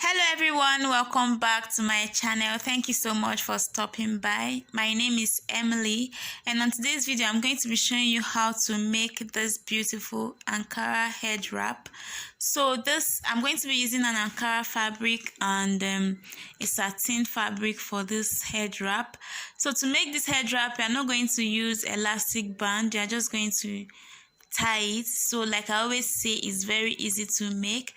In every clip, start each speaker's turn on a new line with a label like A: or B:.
A: Hello everyone, welcome back to my channel. Thank you so much for stopping by. My name is Emily, and on today's video I'm going to be showing you how to make this beautiful Ankara head wrap. So I'm going to be using an Ankara fabric and a satin fabric for this head wrap. So to make this head wrap, we are not going to use elastic band, we are just going to tie it. So like I always say, it's very easy to make.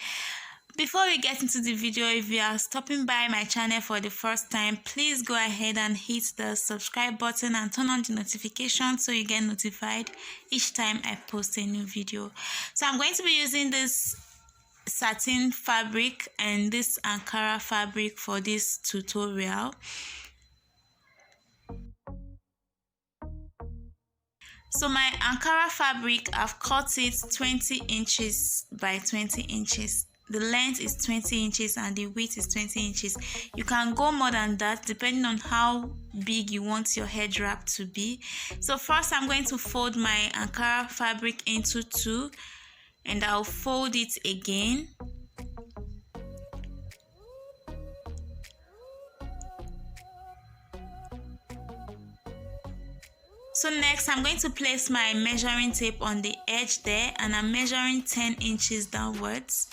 A: Before we get into the video, if you are stopping by my channel for the first time, please go ahead and hit the subscribe button and turn on the notification so you get notified each time I post a new video. So I'm going to be using this satin fabric and this Ankara fabric for this tutorial. So my Ankara fabric, I've cut it 20 inches by 20 inches. The length is 20 inches and the width is 20 inches. You can go more than that depending on how big you want your head wrap to be. So first I'm going to fold my Ankara fabric into two and I'll fold it again. So next I'm going to place my measuring tape on the edge there, and I'm measuring 10 inches downwards.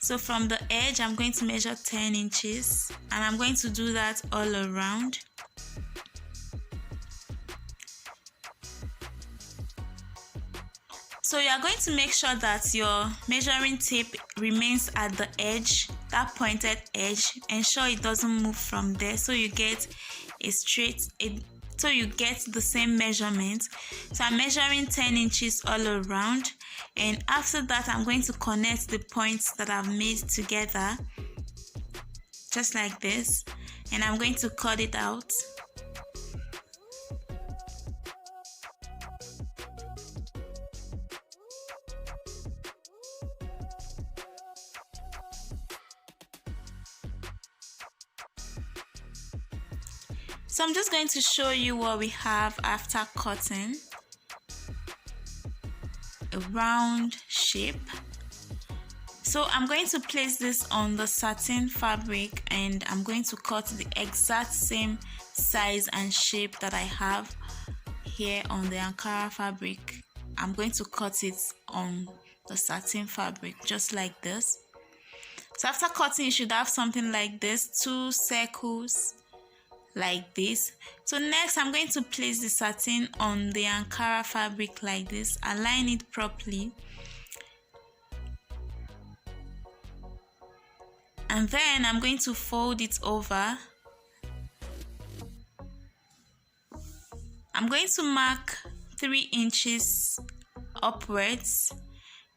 A: So from the edge I'm going to measure 10 inches and I'm going to do that all around. So you are going to make sure that your measuring tape remains at the edge, that pointed edge. Ensure it doesn't move from there so you get you get the same measurement. So I'm measuring 10 inches all around, and after that I'm going to connect the points that I've made together just like this, and I'm going to cut it out. So I'm just going to show you what we have after cutting. A round shape. So I'm going to place this on the satin fabric and I'm going to cut the exact same size and shape that I have here on the Ankara fabric. I'm going to cut it on the satin fabric just like this. So after cutting, you should have something like this, two circles like this. So next I'm going to place the satin on the Ankara fabric like this, align it properly, and then I'm going to fold it over. I'm going to mark 3 inches upwards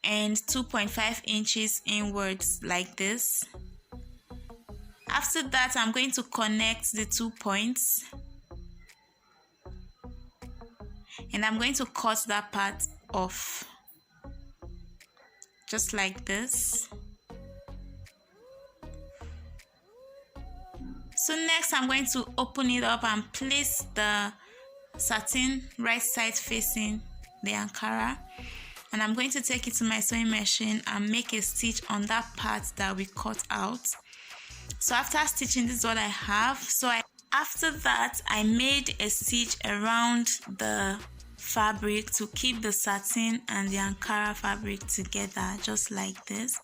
A: and 2.5 inches inwards like this. After that, I'm going to connect the 2 points and I'm going to cut that part off just like this. So next I'm going to open it up and place the satin right side facing the Ankara, and I'm going to take it to my sewing machine and make a stitch on that part that we cut out. So after stitching, this is what I have. After that I made a stitch around the fabric to keep the satin and the Ankara fabric together just like this.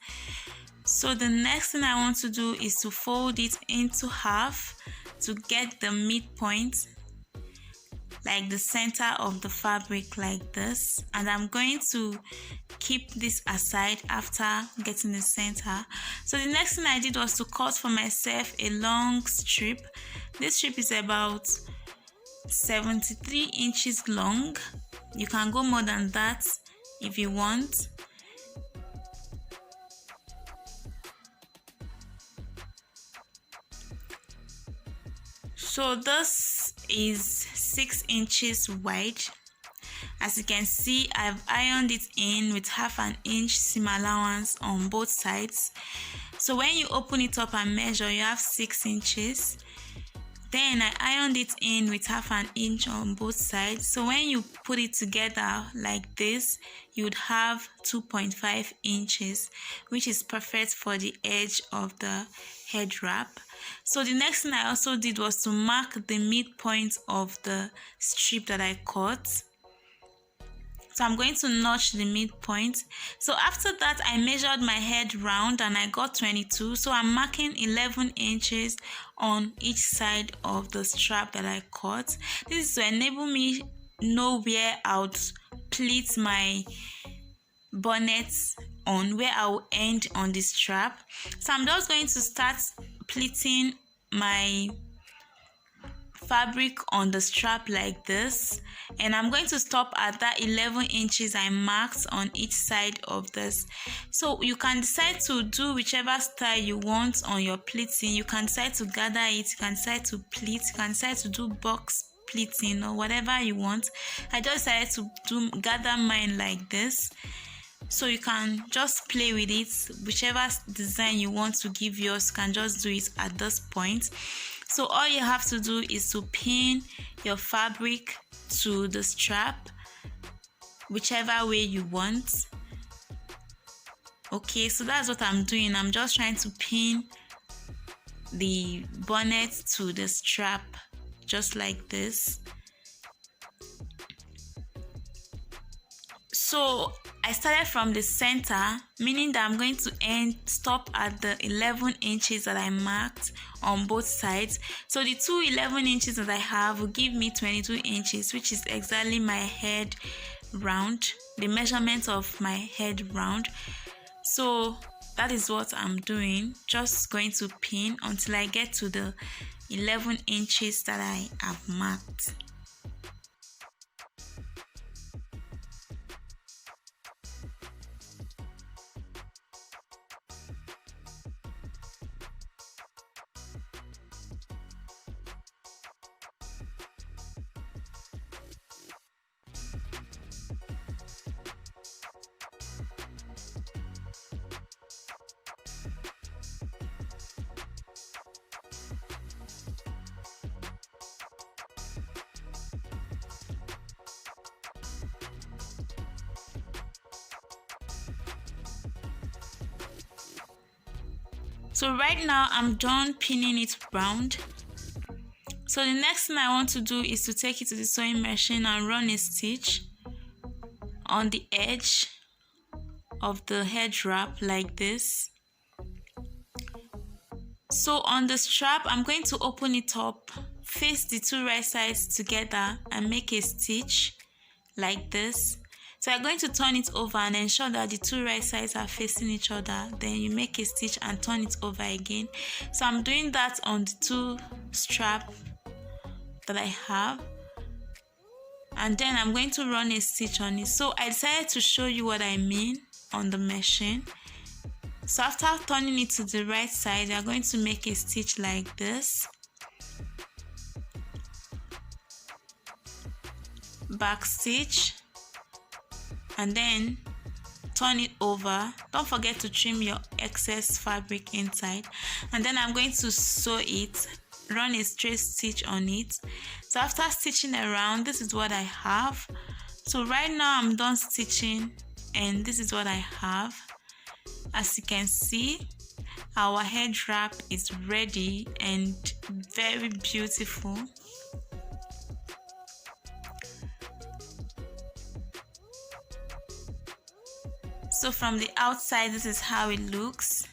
A: So the next thing I want to do is to fold it into half to get the midpoint, like the center of the fabric like this, and I'm going to keep this aside after getting the center. So the next thing I did was to cut for myself a long strip. This strip is about 73 inches long. You can go more than that if you want. So this is 6 inches wide. As you can see, I've ironed it in with 1/2 inch seam allowance on both sides. So when you open it up and measure, you have 6 inches. Then I ironed it in with 1/2 inch on both sides. So when you put it together like this, you'd have 2.5 inches, which is perfect for the edge of the head wrap. So the next thing I also did was to mark the midpoint of the strip that I cut. So I'm going to notch the midpoint. So after that, I measured my head round and I got 22. So I'm marking 11 inches on each side of the strap that I cut. This is to enable me know where I would pleat my bonnet on, where I will end on the strap. So I'm just going to start pleating my fabric on the strap like this, and I'm going to stop at that 11 inches I marked on each side of this. So you can decide to do whichever style you want on your pleating. You can decide to gather it, you can decide to pleat, you can decide to do box pleating or whatever you want. I just decided to gather mine like this. So you can just play with it, whichever design you want to give yours, you can just do it at this point. So all you have to do is to pin your fabric to the strap, whichever way you want. Okay, so that's what I'm doing. I'm just trying to pin the bonnet to the strap, just like this. So I started from the center, meaning that I'm going to stop at the 11 inches that I marked on both sides. So the two 11 inches that I have will give me 22 inches, which is exactly my head round, the measurement of my head round. So that is what I'm doing, just going to pin until I get to the 11 inches that I have marked. So right now I'm done pinning it round. So the next thing I want to do is to take it to the sewing machine and run a stitch on the edge of the head wrap like this. So on the strap, I'm going to open it up, face the two right sides together and make a stitch like this. So you're going to turn it over and ensure that the two right sides are facing each other. Then you make a stitch and turn it over again. So I'm doing that on the two straps that I have. And then I'm going to run a stitch on it. So I decided to show you what I mean on the machine. So after turning it to the right side, you're going to make a stitch like this. Back stitch. And then turn it over. Don't forget to trim your excess fabric inside. And then I'm going to sew it, run a straight stitch on it. So after stitching around, this is what I have. So right now I'm done stitching and this is what I have. As you can see, our head wrap is ready and very beautiful. So from the outside, this is how it looks.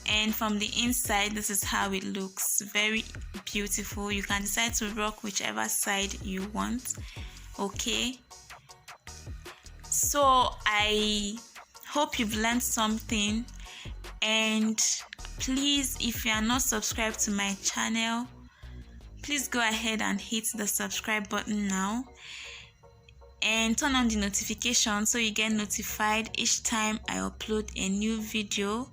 A: And from the inside, this is how it looks. Very beautiful. You can decide to rock whichever side you want. Okay. So I hope you've learned something. And please, if you are not subscribed to my channel, please go ahead and hit the subscribe button now and turn on the notification so you get notified each time I upload a new video.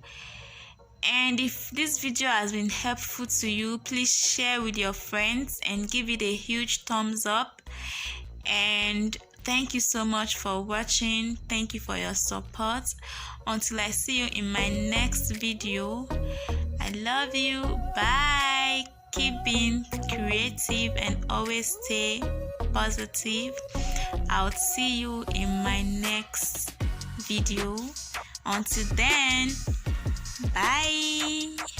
A: And if this video has been helpful to you, please share with your friends and give it a huge thumbs up. And Thank you so much for watching. Thank you for your support. Until I see you in my next video, I love you. Bye. Keep being creative and always stay positive. I'll see you in my next video. Until then, bye.